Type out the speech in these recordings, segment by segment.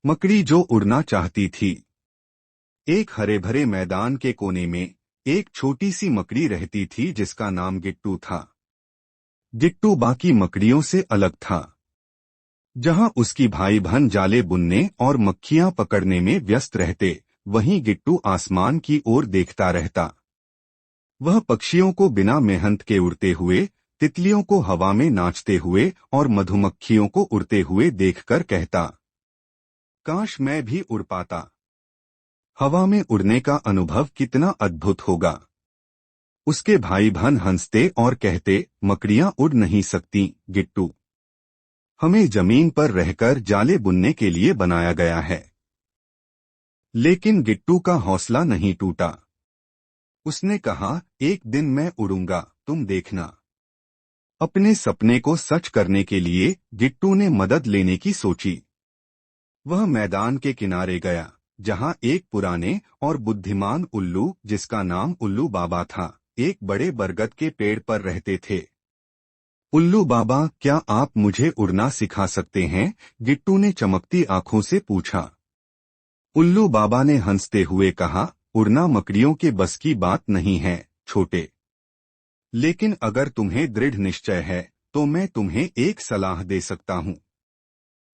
मकड़ी जो उड़ना चाहती थी। एक हरे भरे मैदान के कोने में एक छोटी सी मकड़ी रहती थी जिसका नाम गिट्टू था। गिट्टू बाकी मकड़ियों से अलग था। जहां उसकी भाई बहन जाले बुनने और मक्खियां पकड़ने में व्यस्त रहते, वहीं गिट्टू आसमान की ओर देखता रहता। वह पक्षियों को बिना मेहनत के उड़ते हुए, तितलियों को हवा में नाचते हुए और मधुमक्खियों को उड़ते हुए देखकर कहता, काश मैं भी उड़ पाता। हवा में उड़ने का अनुभव कितना अद्भुत होगा। उसके भाई बहन हंसते और कहते, मकड़ियां उड़ नहीं सकती गिट्टू, हमें जमीन पर रहकर जाले बुनने के लिए बनाया गया है। लेकिन गिट्टू का हौसला नहीं टूटा। उसने कहा, एक दिन मैं उड़ूंगा, तुम देखना। अपने सपने को सच करने के लिए गिट्टू ने मदद लेने की सोची। वह मैदान के किनारे गया, जहां एक पुराने और बुद्धिमान उल्लू, जिसका नाम उल्लू बाबा था, एक बड़े बरगद के पेड़ पर रहते थे। उल्लू बाबा, क्या आप मुझे उड़ना सिखा सकते हैं? गिट्टू ने चमकती आंखों से पूछा। उल्लू बाबा ने हंसते हुए कहा, उड़ना मकड़ियों के बस की बात नहीं है छोटे। लेकिन अगर तुम्हें दृढ़ निश्चय है तो मैं तुम्हें एक सलाह दे सकता हूं।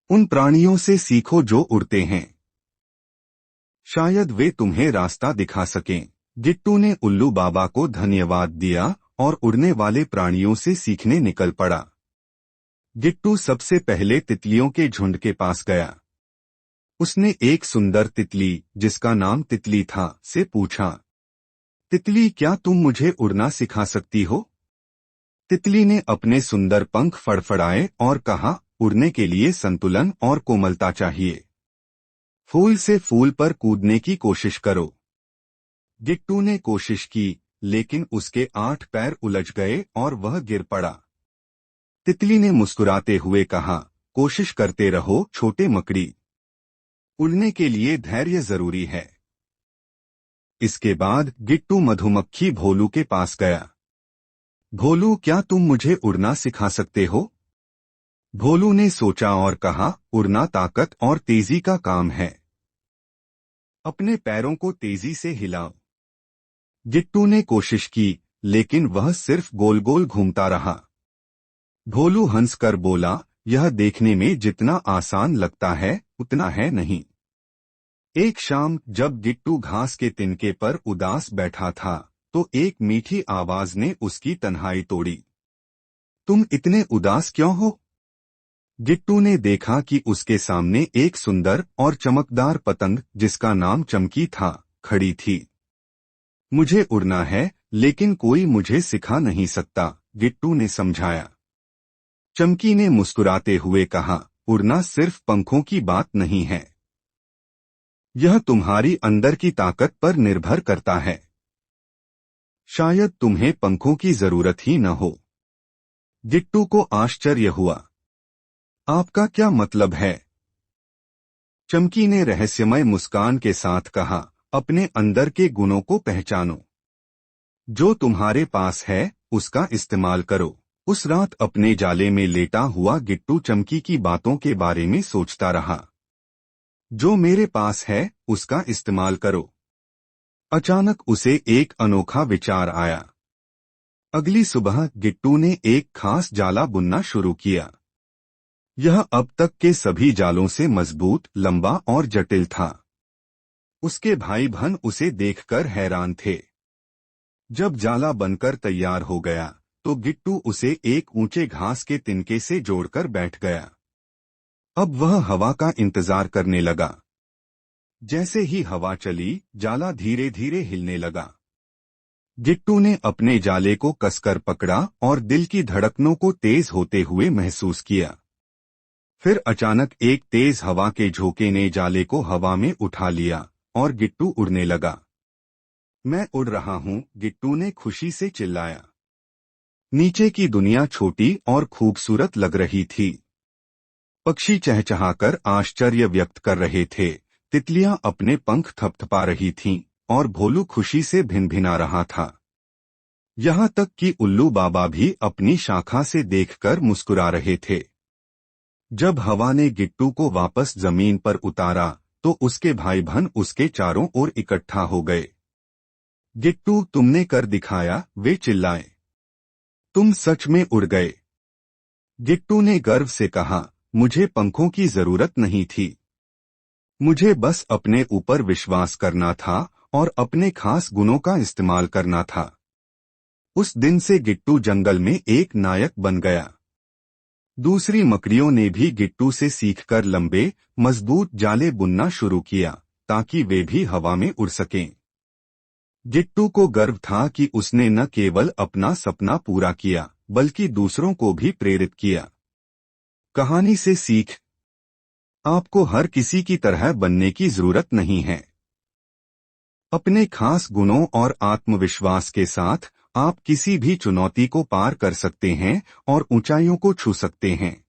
उन प्राणियों से सीखो जो उड़ते हैं, शायद वे तुम्हें रास्ता दिखा सकें। गिट्टू ने उल्लू बाबा को धन्यवाद दिया और उड़ने वाले प्राणियों से सीखने निकल पड़ा। गिट्टू सबसे पहले तितलियों के झुंड के पास गया। उसने एक सुंदर तितली, जिसका नाम तितली था, से पूछा, तितली, क्या तुम मुझे उड़ना सिखा सकती हो? तितली ने अपने सुंदर पंख फड़फड़ाए और कहा, उड़ने के लिए संतुलन और कोमलता चाहिए। फूल से फूल पर कूदने की कोशिश करो। गिट्टू ने कोशिश की, लेकिन उसके 8 पैर उलझ गए और वह गिर पड़ा। तितली ने मुस्कुराते हुए कहा, कोशिश करते रहो छोटे मकड़ी, उड़ने के लिए धैर्य जरूरी है। इसके बाद गिट्टू मधुमक्खी भोलू के पास गया। भोलू, क्या तुम मुझे उड़ना सिखा सकते हो? भोलू ने सोचा और कहा, उड़ना ताकत और तेजी का काम है। अपने पैरों को तेजी से हिलाओ। गिट्टू ने कोशिश की, लेकिन वह सिर्फ गोल गोल घूमता रहा। भोलू हंसकर बोला, यह देखने में जितना आसान लगता है उतना है नहीं। एक शाम जब गिट्टू घास के तिनके पर उदास बैठा था, तो एक मीठी आवाज ने उसकी तन्हाई तोड़ी। तुम इतने उदास क्यों हो? गिट्टू ने देखा कि उसके सामने एक सुंदर और चमकदार पतंग, जिसका नाम चमकी था, खड़ी थी। मुझे उड़ना है, लेकिन कोई मुझे सिखा नहीं सकता, गिट्टू ने समझाया। चमकी ने मुस्कुराते हुए कहा, उड़ना सिर्फ पंखों की बात नहीं है, यह तुम्हारी अंदर की ताकत पर निर्भर करता है। शायद तुम्हें पंखों की जरूरत ही न हो। गिट्टू को आश्चर्य हुआ। आपका क्या मतलब है? चमकी ने रहस्यमय मुस्कान के साथ कहा, अपने अंदर के गुणों को पहचानो। जो तुम्हारे पास है उसका इस्तेमाल करो। उस रात अपने जाले में लेटा हुआ गिट्टू चमकी की बातों के बारे में सोचता रहा। जो मेरे पास है उसका इस्तेमाल करो। अचानक उसे एक अनोखा विचार आया। अगली सुबह गिट्टू ने एक खास जाला बुनना शुरू किया। यह अब तक के सभी जालों से मजबूत, लंबा और जटिल था। उसके भाई बहन उसे देखकर हैरान थे। जब जाला बनकर तैयार हो गया तो गिट्टू उसे एक ऊंचे घास के तिनके से जोड़कर बैठ गया। अब वह हवा का इंतजार करने लगा। जैसे ही हवा चली, जाला धीरे धीरे हिलने लगा। गिट्टू ने अपने जाले को कसकर पकड़ा और दिल की धड़कनों को तेज होते हुए महसूस किया। फिर अचानक एक तेज हवा के झोंके ने जाले को हवा में उठा लिया और गिट्टू उड़ने लगा। मैं उड़ रहा हूं, गिट्टू ने खुशी से चिल्लाया। नीचे की दुनिया छोटी और खूबसूरत लग रही थी। पक्षी चहचहाकर आश्चर्य व्यक्त कर रहे थे, तितलियां अपने पंख थपथपा रही थीं और भोलू खुशी से भिनभिना रहा था। यहाँ तक कि उल्लू बाबा भी अपनी शाखा से देखकर मुस्कुरा रहे थे। जब हवा ने गिट्टू को वापस जमीन पर उतारा तो उसके भाई बहन उसके चारों ओर इकट्ठा हो गए। गिट्टू, तुमने कर दिखाया, वे चिल्लाए। तुम सच में उड़ गए। गिट्टू ने गर्व से कहा, मुझे पंखों की जरूरत नहीं थी। मुझे बस अपने ऊपर विश्वास करना था और अपने खास गुणों का इस्तेमाल करना था। उस दिन से गिट्टू जंगल में एक नायक बन गया। दूसरी मकड़ियों ने भी गिट्टू से सीखकर लंबे, मजबूत जाले बुनना शुरू किया ताकि वे भी हवा में उड़ सकें। गिट्टू को गर्व था कि उसने न केवल अपना सपना पूरा किया बल्कि दूसरों को भी प्रेरित किया। कहानी से सीख, आपको हर किसी की तरह बनने की जरूरत नहीं है। अपने खास गुणों और आत्मविश्वास के साथ आप किसी भी चुनौती को पार कर सकते हैं और ऊंचाइयों को छू सकते हैं।